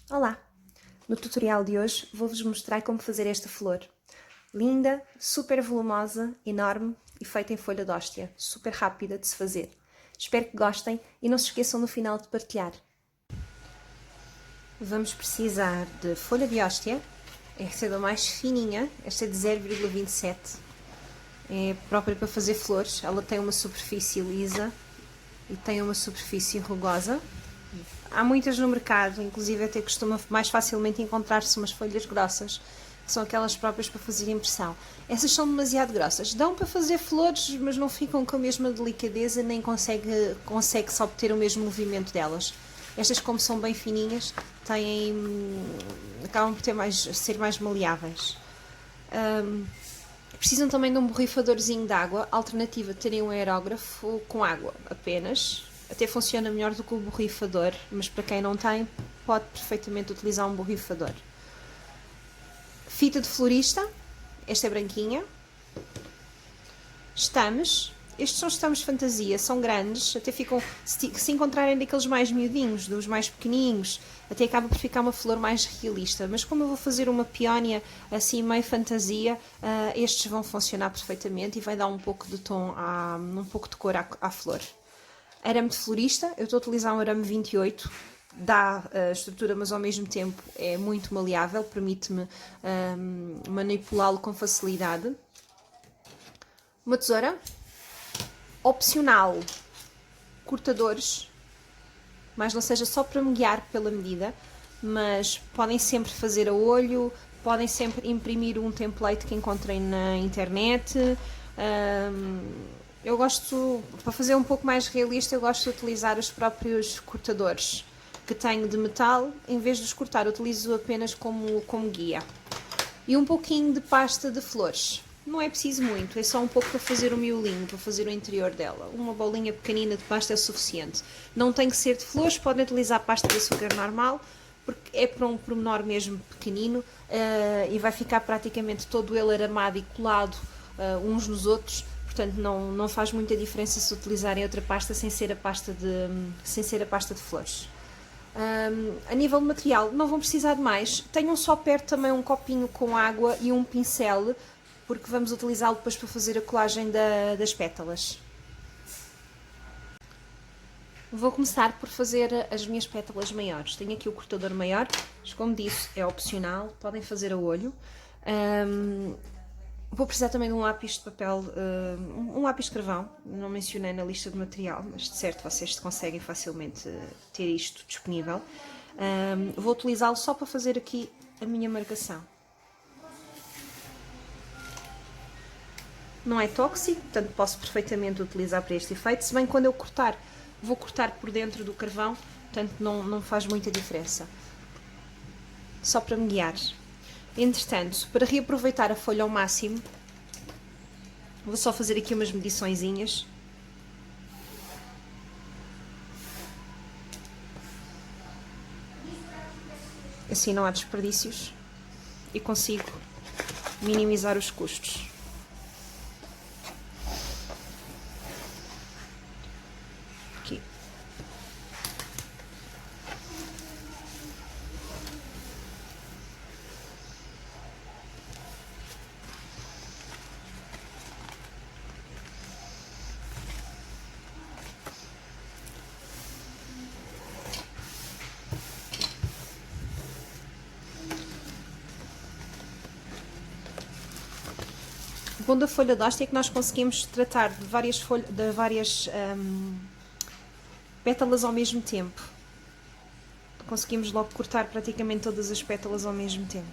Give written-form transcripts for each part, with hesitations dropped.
Olá! No tutorial de hoje vou-vos mostrar como fazer esta flor. Linda, super volumosa, enorme e feita em folha de hóstia, super rápida de se fazer. Espero que gostem e não se esqueçam no final de partilhar. Vamos precisar de folha de hóstia, esta é da mais fininha, esta é de 0,27. É própria para fazer flores, ela tem uma superfície lisa e tem uma superfície rugosa. Há muitas no mercado, inclusive até costuma mais facilmente encontrar-se umas folhas grossas, que são aquelas próprias para fazer impressão. Essas são demasiado grossas, dão para fazer flores, mas não ficam com a mesma delicadeza, nem consegue-se obter o mesmo movimento delas. Estas, como são bem fininhas, acabam por ser mais maleáveis. Precisam também de um borrifadorzinho de água, alternativa de terem um aerógrafo com água apenas. Até funciona melhor do que o borrifador, mas para quem não tem, pode perfeitamente utilizar um borrifador. Fita de florista, esta é branquinha. Estames, estes são estames fantasia, são grandes, até ficam, se encontrarem daqueles mais miudinhos, dos mais pequeninhos, até acaba por ficar uma flor mais realista, mas como eu vou fazer uma peónia assim meio fantasia, estes vão funcionar perfeitamente e vai dar um pouco de tom, um pouco de cor à flor. Arame de florista, eu estou a utilizar um arame 28, dá estrutura, mas ao mesmo tempo é muito maleável, permite-me manipulá-lo com facilidade. Uma tesoura, opcional, cortadores, mas não seja só para me guiar pela medida, mas podem sempre fazer a olho, podem sempre imprimir um template que encontrem na internet. Eu gosto, para fazer um pouco mais realista, eu gosto de utilizar os próprios cortadores que tenho de metal. Em vez de os cortar, utilizo apenas como guia. E um pouquinho de pasta de flores. Não é preciso muito, é só um pouco para fazer o miolinho, para fazer o interior dela. Uma bolinha pequenina de pasta é suficiente. Não tem que ser de flores, podem utilizar pasta de açúcar normal, porque é para um pormenor mesmo pequenino e vai ficar praticamente todo ele aramado e colado uns nos outros. Portanto, não faz muita diferença se utilizarem outra pasta sem ser a pasta de flores. A nível de material, não vão precisar de mais. Tenham só perto também um copinho com água e um pincel, porque vamos utilizá-lo depois para fazer a colagem das pétalas. Vou começar por fazer as minhas pétalas maiores. Tenho aqui o cortador maior, mas como disse, é opcional, podem fazer a olho. Vou precisar também de um lápis de papel, um lápis de carvão, não mencionei na lista de material, mas de certo vocês conseguem facilmente ter isto disponível. Vou utilizá-lo só para fazer aqui a minha marcação. Não é tóxico, portanto posso perfeitamente utilizar para este efeito, se bem que quando eu cortar, vou cortar por dentro do carvão, portanto não faz muita diferença. Só para me guiar. Entretanto, para reaproveitar a folha ao máximo, vou só fazer aqui umas mediçõezinhas. Assim não há desperdícios e consigo minimizar os custos. Aqui. O bom da folha de hóstia é que nós conseguimos tratar de várias pétalas ao mesmo tempo. Conseguimos logo cortar praticamente todas as pétalas ao mesmo tempo.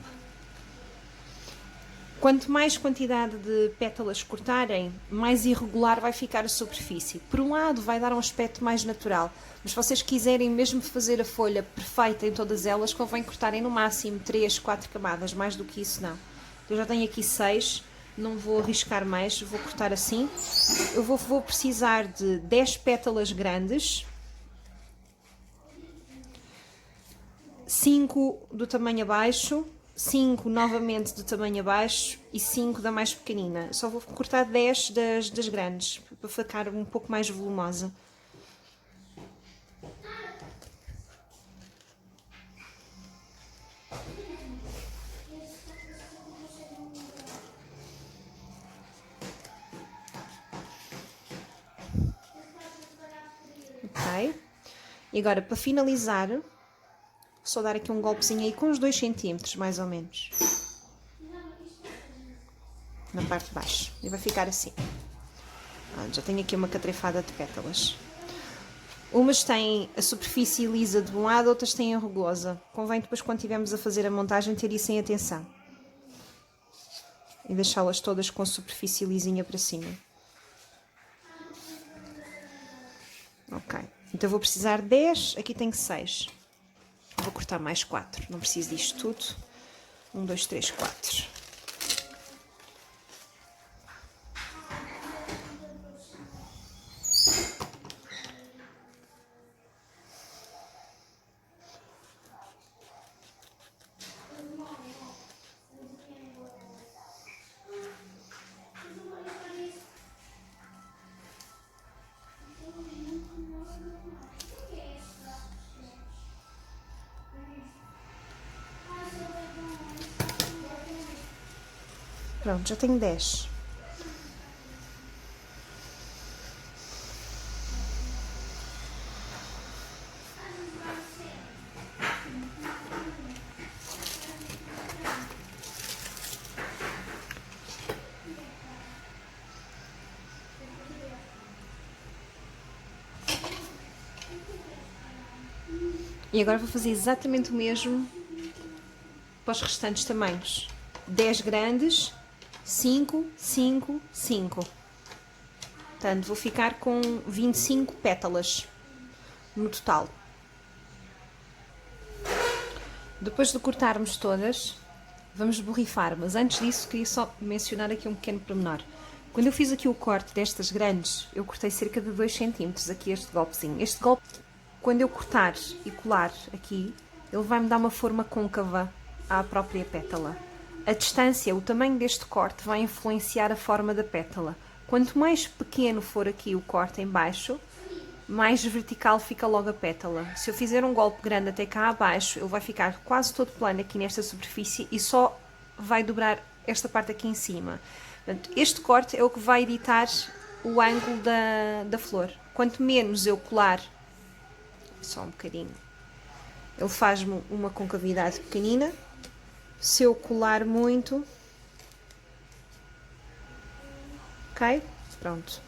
Quanto mais quantidade de pétalas cortarem, mais irregular vai ficar a superfície. Por um lado, vai dar um aspecto mais natural, mas se vocês quiserem mesmo fazer a folha perfeita em todas elas, convém cortarem no máximo 3, 4 camadas, mais do que isso não. Eu já tenho aqui 6, não vou arriscar mais, vou cortar assim. Eu vou precisar de 10 pétalas grandes, 5 do tamanho abaixo, 5 novamente do tamanho abaixo e 5 da mais pequenina. Só vou cortar 10 das grandes, para ficar um pouco mais volumosa. Ok? E agora, para finalizar, vou só dar aqui um golpezinho aí com uns 2 centímetros, mais ou menos. Na parte de baixo. E vai ficar assim. Já tenho aqui uma catrefada de pétalas. Umas têm a superfície lisa de um lado, outras têm a rugosa. Convém depois, quando estivermos a fazer a montagem, ter isso em atenção. E deixá-las todas com a superfície lisinha para cima. Ok. Então vou precisar de 10, aqui tenho 6. Vou cortar mais 4, não preciso disto tudo. 1, 2, 3, 4. Pronto, já tenho 10. E agora vou fazer exatamente o mesmo para os restantes tamanhos. 10 grandes, 5, 5, 5. Portanto, vou ficar com 25 pétalas no total. Depois de cortarmos todas, vamos borrifar. Mas antes disso, queria só mencionar aqui um pequeno pormenor. Quando eu fiz aqui o corte destas grandes, eu cortei cerca de 2 centímetros aqui este golpezinho. Este golpe, quando eu cortar e colar aqui, ele vai-me dar uma forma côncava à própria pétala. A distância, o tamanho deste corte vai influenciar a forma da pétala. Quanto mais pequeno for aqui o corte em baixo, mais vertical fica logo a pétala. Se eu fizer um golpe grande até cá abaixo, ele vai ficar quase todo plano aqui nesta superfície e só vai dobrar esta parte aqui em cima. Portanto, este corte é o que vai editar o ângulo da flor. Quanto menos eu colar, só um bocadinho, ele faz-me uma concavidade pequenina. Se eu colar muito, ok? Pronto.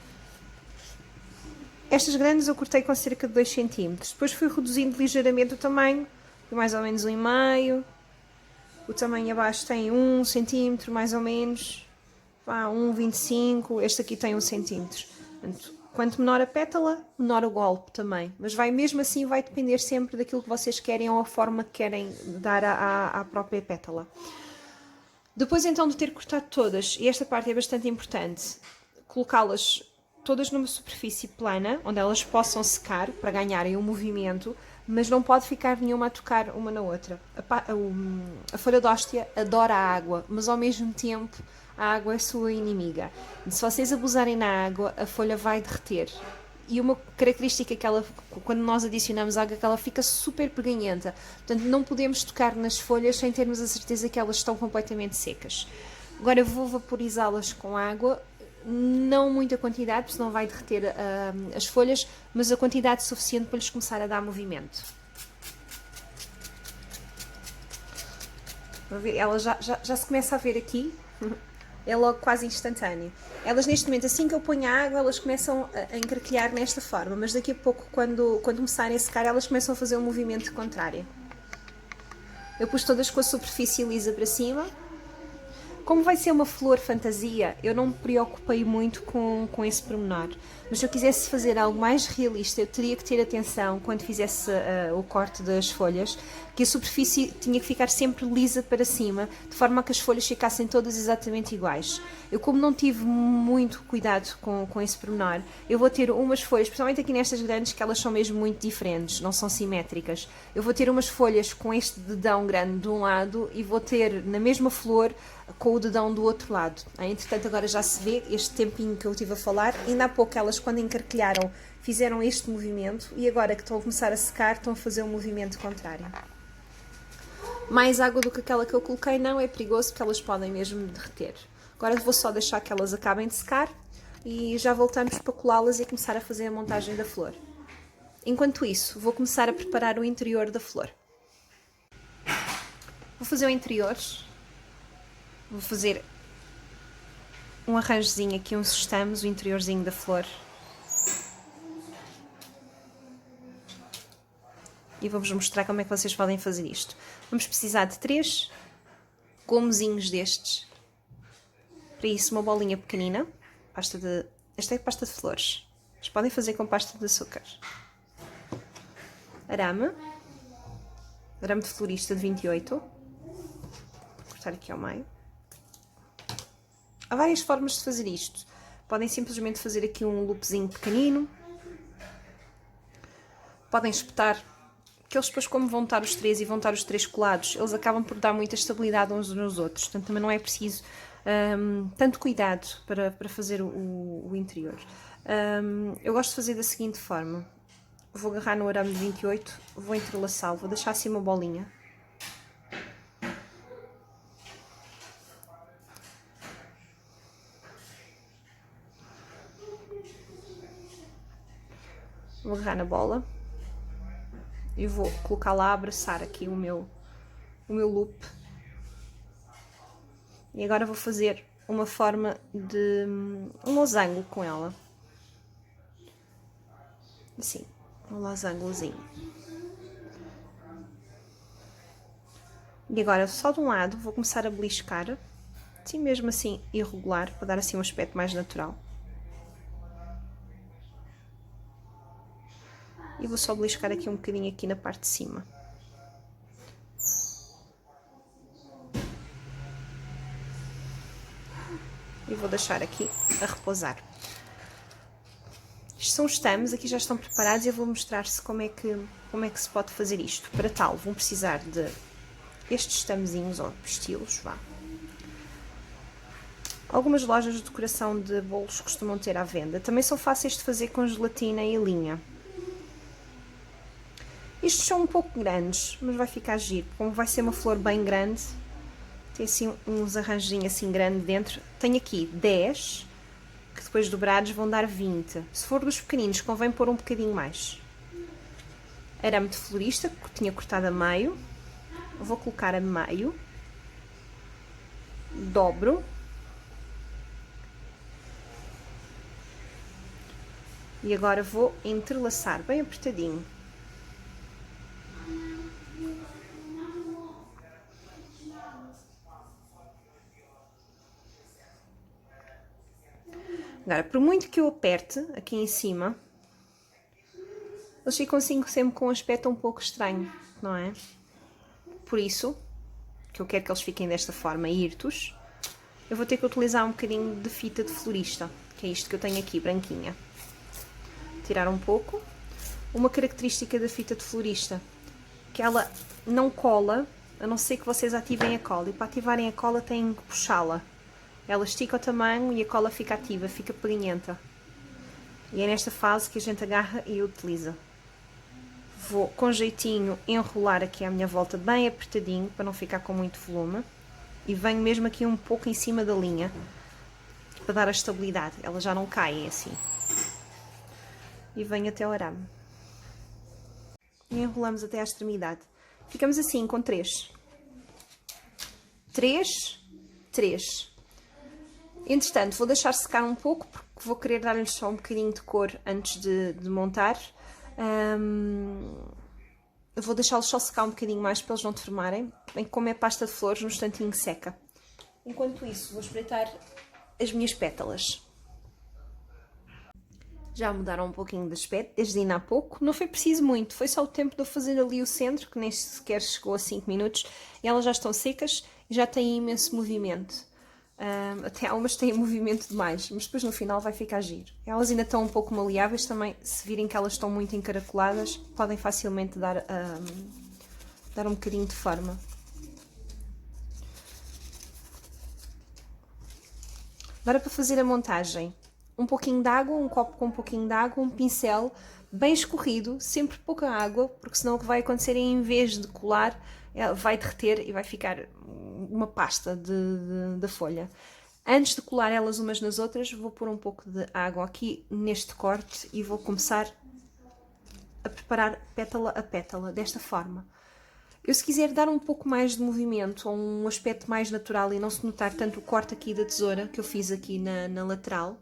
Estas grandes eu cortei com cerca de 2 centímetros. Depois fui reduzindo ligeiramente o tamanho, mais ou menos 1,5. O tamanho abaixo tem 1 centímetro, mais ou menos. 1,25. Este aqui tem 1 centímetro. Portanto, quanto menor a pétala, menor o golpe também. Mas vai mesmo assim, vai depender sempre daquilo que vocês querem ou a forma que querem dar à própria pétala. Depois então de ter cortado todas, e esta parte é bastante importante, colocá-las todas numa superfície plana, onde elas possam secar para ganharem um movimento, mas não pode ficar nenhuma a tocar uma na outra. A folha de hóstia adora a água, mas ao mesmo tempo a água é sua inimiga. E se vocês abusarem na água, a folha vai derreter. E uma característica que ela, quando nós adicionamos água, que ela fica super peganhenta. Portanto, não podemos tocar nas folhas sem termos a certeza que elas estão completamente secas. Agora eu vou vaporizá-las com água, não muita quantidade, porque senão vai derreter as folhas, mas a quantidade suficiente para lhes começar a dar movimento. Ela já se começa a ver aqui. É logo quase instantâneo. Elas neste momento, assim que eu ponho a água, elas começam a encraquilhar nesta forma, mas daqui a pouco, quando começarem a secar, elas começam a fazer um movimento contrário. Eu pus todas com a superfície lisa para cima. Como vai ser uma flor fantasia, eu não me preocupei muito com esse pormenor. Mas se eu quisesse fazer algo mais realista, eu teria que ter atenção quando fizesse o corte das folhas, que a superfície tinha que ficar sempre lisa para cima, de forma a que as folhas ficassem todas exatamente iguais. Eu, como não tive muito cuidado com esse pormenor, eu vou ter umas folhas, principalmente aqui nestas grandes, que elas são mesmo muito diferentes, não são simétricas. Eu vou ter umas folhas com este dedão grande de um lado e vou ter na mesma flor com o dedão do outro lado. Entretanto, agora já se vê este tempinho que eu estive a falar. Ainda há pouco elas, quando encarquilharam, fizeram este movimento e agora que estão a começar a secar, estão a fazer um movimento contrário. Mais água do que aquela que eu coloquei não é perigoso, porque elas podem mesmo derreter. Agora vou só deixar que elas acabem de secar e já voltamos para colá-las e começar a fazer a montagem da flor. Enquanto isso, vou começar a preparar o interior da flor. Vou fazer o interior, vou fazer um arranjozinho aqui, uns estamos, o interiorzinho da flor. E vou-vos mostrar como é que vocês podem fazer isto. Vamos precisar de 3 gomozinhos destes. Para isso, uma bolinha pequenina, esta é pasta de flores, mas podem fazer com pasta de açúcar. Arame de florista de 28. Vou cortar aqui ao meio. Há várias formas de fazer isto. Podem simplesmente fazer aqui um loopzinho pequenino. Podem espetar, que eles depois, como vão estar os 3 e vão estar os 3 colados, eles acabam por dar muita estabilidade uns nos outros. Portanto, também não é preciso tanto cuidado para fazer o interior. Eu gosto de fazer da seguinte forma. Vou agarrar no arame de 28, vou entrelaçá-lo, vou deixar assim uma bolinha. Vou agarrar na bola e vou colocar lá a abraçar aqui o meu loop. E agora vou fazer uma forma de um losango com ela. Assim, um losangozinho. E agora, só de um lado, vou começar a beliscar, assim mesmo assim, irregular, para dar assim um aspecto mais natural. E vou só beliscar aqui um bocadinho aqui na parte de cima. E vou deixar aqui a repousar. Isto são os estamos, aqui já estão preparados e eu vou mostrar-se como é que se pode fazer isto. Para tal, vão precisar de estes estamezinhos ou estilos, vá. Algumas lojas de decoração de bolos costumam ter à venda. Também são fáceis de fazer com gelatina e linha. Estes são um pouco grandes, mas vai ficar giro. Como vai ser uma flor bem grande, tem assim uns arranjinhos assim grandes dentro. Tenho aqui 10, que depois dobrados vão dar 20. Se for dos pequeninos, convém pôr um bocadinho mais. Arame de florista, que tinha cortado a meio. Vou colocar a meio. Dobro. E agora vou entrelaçar bem apertadinho. Agora, por muito que eu aperte aqui em cima, eles ficam assim sempre com um aspecto um pouco estranho, não é? Por isso, que eu quero que eles fiquem desta forma, hirtos, eu vou ter que utilizar um bocadinho de fita de florista, que é isto que eu tenho aqui, branquinha. Tirar um pouco. Uma característica da fita de florista, que ela não cola, a não ser que vocês ativem a cola, e para ativarem a cola têm que puxá-la. Ela estica o tamanho e a cola fica ativa, fica peganhenta. E é nesta fase que a gente agarra e utiliza. Vou com jeitinho enrolar aqui à minha volta bem apertadinho, para não ficar com muito volume. E venho mesmo aqui um pouco em cima da linha, para dar a estabilidade. Elas já não caem assim. E venho até o arame. E enrolamos até à extremidade. Ficamos assim com 3. 3, 3. Entretanto, vou deixar secar um pouco, porque vou querer dar-lhes só um bocadinho de cor antes de montar. Vou deixá-los só secar um bocadinho mais para eles não deformarem. Bem, como é pasta de flores, no instantinho seca. Enquanto isso, vou espreitar as minhas pétalas. Já mudaram um pouquinho de aspecto, desde ainda há pouco. Não foi preciso muito, foi só o tempo de eu fazer ali o centro, que nem sequer chegou a 5 minutos. E elas já estão secas e já têm imenso movimento. Até algumas têm movimento demais, mas depois no final vai ficar giro. Elas ainda estão um pouco maleáveis também, se virem que elas estão muito encaracoladas, podem facilmente dar um bocadinho de forma. Agora, para fazer a montagem, um pouquinho de água, um copo com um pouquinho de água, um pincel bem escorrido, sempre pouca água, porque senão o que vai acontecer é, em vez de colar, vai derreter e vai ficar uma pasta da folha. Antes de colar elas umas nas outras, vou pôr um pouco de água aqui neste corte e vou começar preparar pétala a pétala, desta forma. Eu, se quiser dar um pouco mais de movimento, ou um aspecto mais natural e não se notar tanto o corte aqui da tesoura que eu fiz aqui na lateral,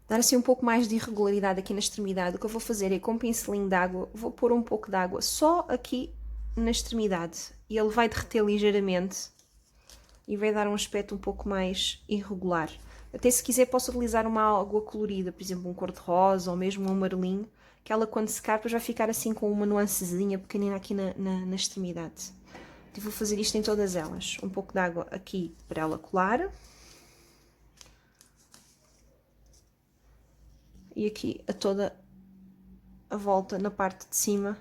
dar assim um pouco mais de irregularidade aqui na extremidade, o que eu vou fazer é, com um pincelinho de água, vou pôr um pouco de água só aqui na extremidade e ele vai derreter ligeiramente e vai dar um aspecto um pouco mais irregular. Até se quiser posso utilizar uma água colorida, por exemplo um cor-de-rosa ou mesmo um amarelinho, que ela quando secar depois vai ficar assim com uma nuancezinha pequenina aqui na extremidade. Eu vou fazer isto em todas elas. Um pouco de água aqui para ela colar. E aqui a toda a volta na parte de cima,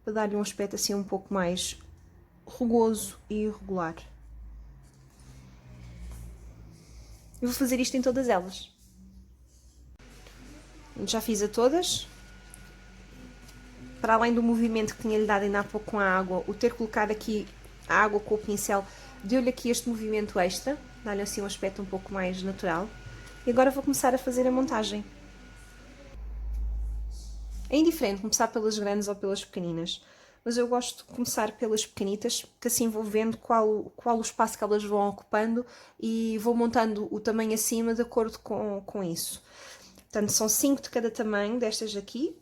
para dar-lhe um aspecto assim um pouco mais rugoso e irregular. Eu vou fazer isto em todas elas. Já fiz a todas. Para além do movimento que tinha-lhe dado ainda há pouco com a água, o ter colocado aqui a água com o pincel deu-lhe aqui este movimento extra, dá-lhe assim um aspecto um pouco mais natural. E agora vou começar a fazer a montagem. É indiferente começar pelas grandes ou pelas pequeninas, mas eu gosto de começar pelas pequenitas, que assim vou vendo qual o espaço que elas vão ocupando e vou montando o tamanho acima de acordo com isso. Portanto, são 5 de cada tamanho destas aqui.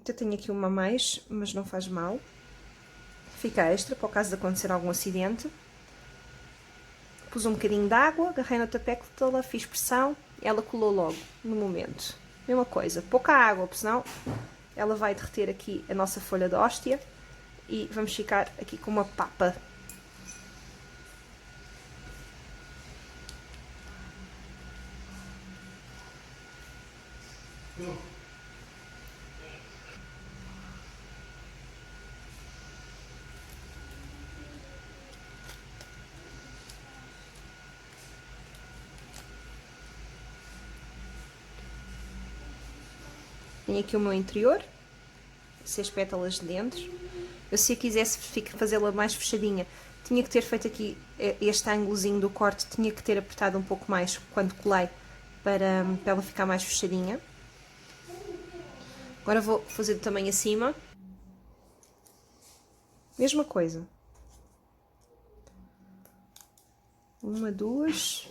Eu tenho aqui uma a mais, mas não faz mal. Fica extra, para o caso de acontecer algum acidente. Pus um bocadinho de água, agarrei na tapétala, fiz pressão, ela colou logo, no momento. Mesma coisa, pouca água, porque senão ela vai derreter aqui a nossa folha de hóstia e vamos ficar aqui com uma papa. Tenho aqui o meu interior, 6 pétalas de dentro. Eu, se eu quisesse fazê-la mais fechadinha, tinha que ter feito aqui este ângulozinho do corte, tinha que ter apertado um pouco mais quando colei para ela ficar mais fechadinha. Agora vou fazer do tamanho acima. Mesma coisa. 1, 2.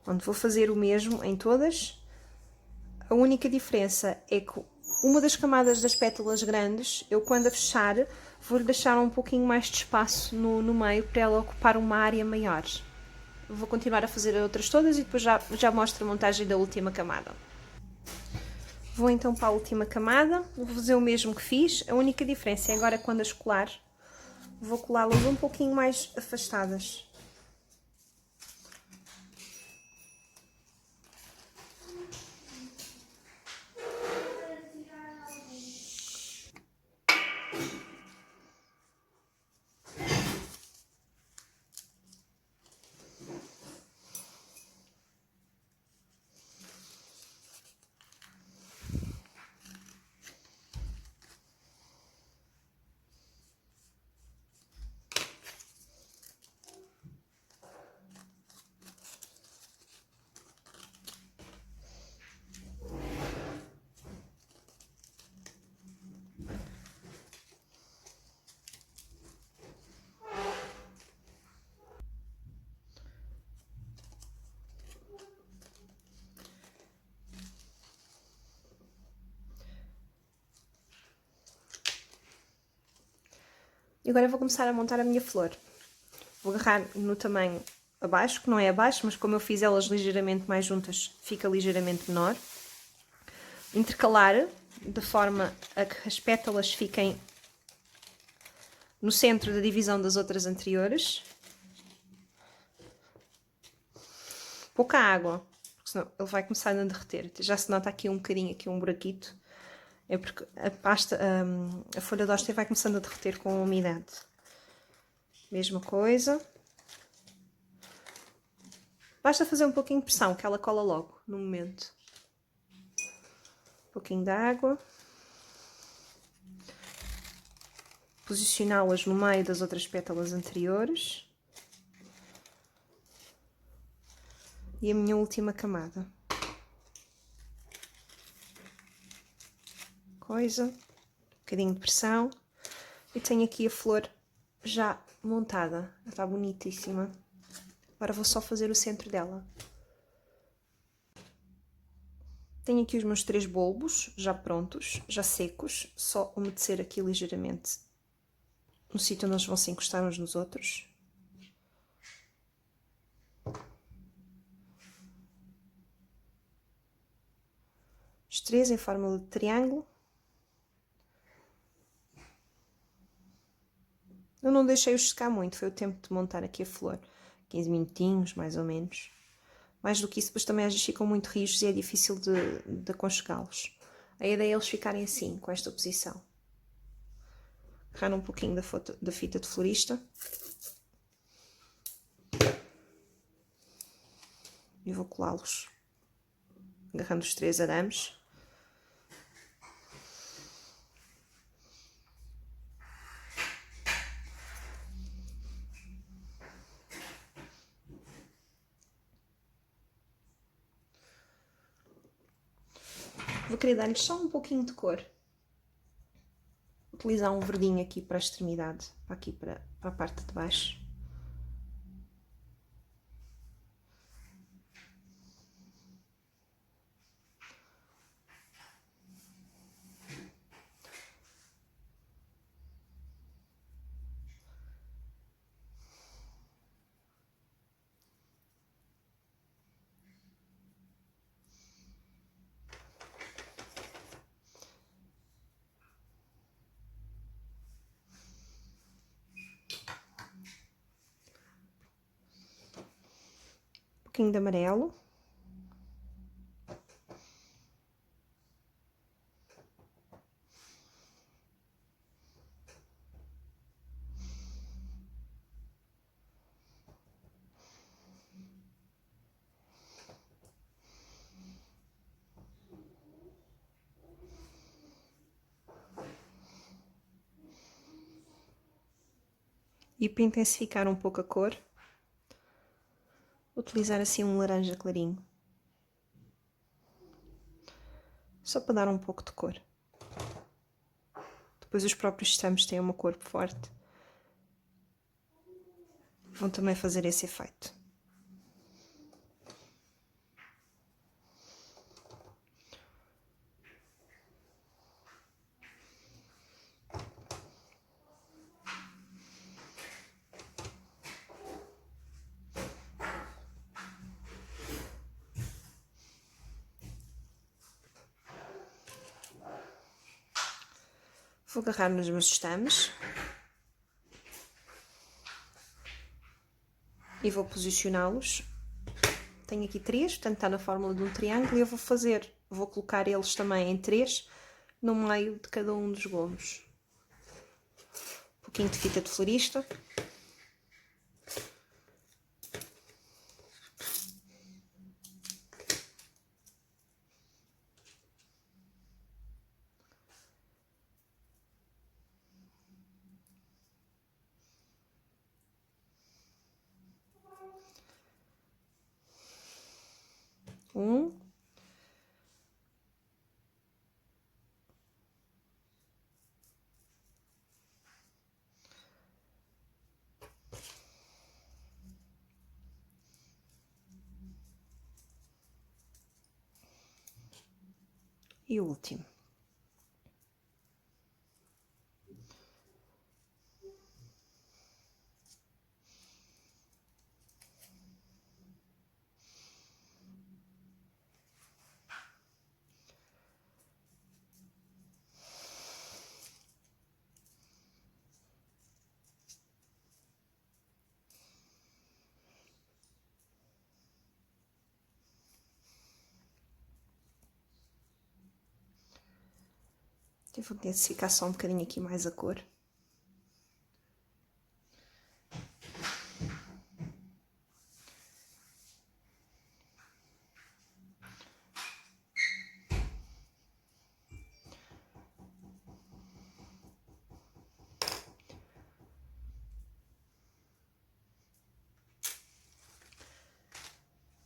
Onde vou fazer o mesmo em todas. A única diferença é que uma das camadas das pétalas grandes, eu quando a fechar, vou-lhe deixar um pouquinho mais de espaço no meio para ela ocupar uma área maior. Vou continuar a fazer as outras todas e depois já mostro a montagem da última camada. Vou então para a última camada, vou fazer o mesmo que fiz, a única diferença é agora quando as colar, vou colá-las um pouquinho mais afastadas. E agora vou começar a montar a minha flor. Vou agarrar no tamanho abaixo, que não é abaixo, mas como eu fiz elas ligeiramente mais juntas, fica ligeiramente menor. Intercalar, de forma a que as pétalas fiquem no centro da divisão das outras anteriores. Pouca água, porque senão ele vai começar a derreter. Já se nota aqui um bocadinho, aqui um buraquito. É porque a folha de hóstia vai começando a derreter com a umidade. Mesma coisa. Basta fazer um pouquinho de pressão, que ela cola logo, no momento. Um pouquinho de água. Posicioná-las no meio das outras pétalas anteriores. E a minha última camada. Um bocadinho de pressão. E tenho aqui a flor já montada. Ela está bonitíssima. Agora vou só fazer o centro dela. Tenho aqui os meus 3 bulbos já prontos, já secos. Só umedecer aqui ligeiramente no sítio onde eles vão se encostar uns nos outros. Os 3 em forma de triângulo. Eu não deixei-os secar muito, foi o tempo de montar aqui a flor. 15 minutinhos, mais ou menos. Mais do que isso, depois também às vezes ficam muito rijos e é difícil de aconchegá-los. A ideia é eles ficarem assim, com esta posição. Agarrar um pouquinho da fita de florista. E vou colá-los. Agarrando os 3 arames. Vou querer dar-lhes só um pouquinho de cor. Vou utilizar um verdinho aqui para a extremidade, aqui para a parte de baixo. Um pouquinho de amarelo. E para intensificar um pouco a cor, vou utilizar assim um laranja clarinho. Só para dar um pouco de cor. Depois os próprios estames têm uma cor forte. Vão também fazer esse efeito. Vou agarrar nos meus estames e vou posicioná-los. Tenho aqui 3, portanto está na fórmula de um triângulo e eu vou colocar eles também em 3 no meio de cada um dos gomos. Um pouquinho de fita de florista. E o último. Eu vou intensificar só um bocadinho aqui mais a cor.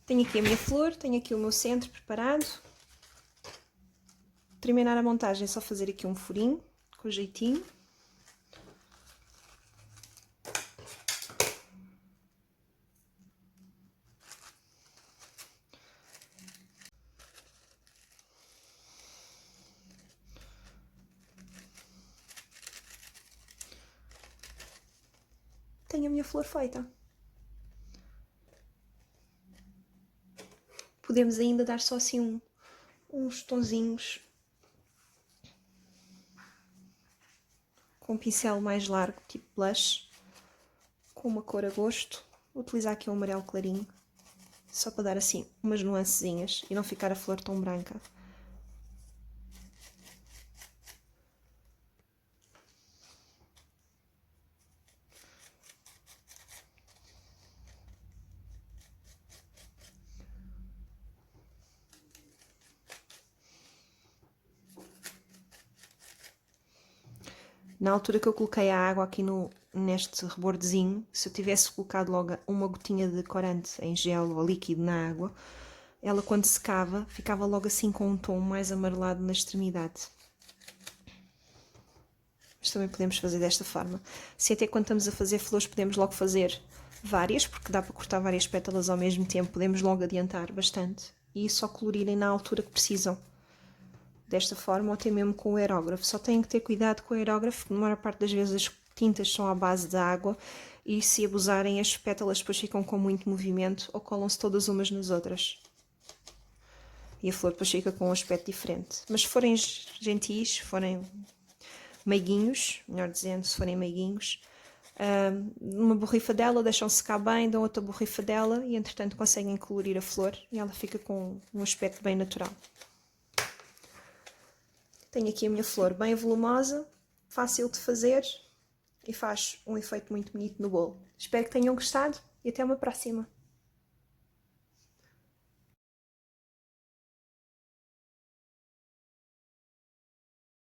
Tenho aqui a minha flor, tenho aqui o meu centro preparado. Terminar a montagem é só fazer aqui um furinho, com jeitinho. Tenho a minha flor feita. Podemos ainda dar só assim uns tonzinhos com um pincel mais largo, tipo blush, com uma cor a gosto. Vou utilizar aqui um amarelo clarinho, só para dar assim umas nuancezinhas e não ficar a flor tão branca. Na altura que eu coloquei a água aqui neste rebordezinho, se eu tivesse colocado logo uma gotinha de corante em gel ou líquido na água, ela quando secava ficava logo assim com um tom mais amarelado na extremidade. Mas também podemos fazer desta forma. Se até quando estamos a fazer flores podemos logo fazer várias, porque dá para cortar várias pétalas ao mesmo tempo, podemos logo adiantar bastante e só colorirem na altura que precisam. Desta forma, ou até mesmo com o aerógrafo. Só têm que ter cuidado com o aerógrafo, porque na maior parte das vezes as tintas são à base de água e se abusarem as pétalas depois ficam com muito movimento ou colam-se todas umas nas outras. E a flor depois fica com um aspecto diferente. Mas se forem gentis, se forem meiguinhos, melhor dizendo, se forem meiguinhos, uma borrifadela, deixam secar bem, dão outra borrifadela e entretanto conseguem colorir a flor e ela fica com um aspecto bem natural. Tenho aqui a minha flor bem volumosa, fácil de fazer e faz um efeito muito bonito no bolo. Espero que tenham gostado e até uma próxima!